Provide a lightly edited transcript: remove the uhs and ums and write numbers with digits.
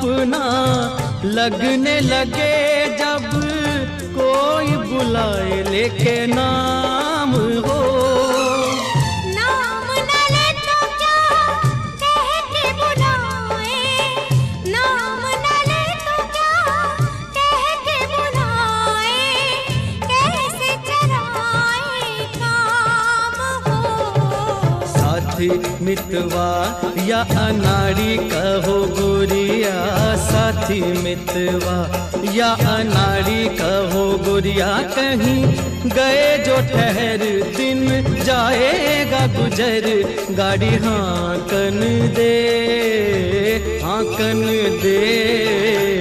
अपना लगने लगे जब कोई बुलाए लेके नाम हो। नाम न ले तो क्या कह के बुलाए, नाम न ले तो क्या कह के बुलाए, कैसे चराए काम हो। साथी मितवा या अनाड़ी कहो गोरिया, साथी मितवा या अनाड़ी कहो गोरिया, कहीं गए जो ठहर दिन जाएगा गुजर, गाड़ी हाँकन दे हाँकन दे।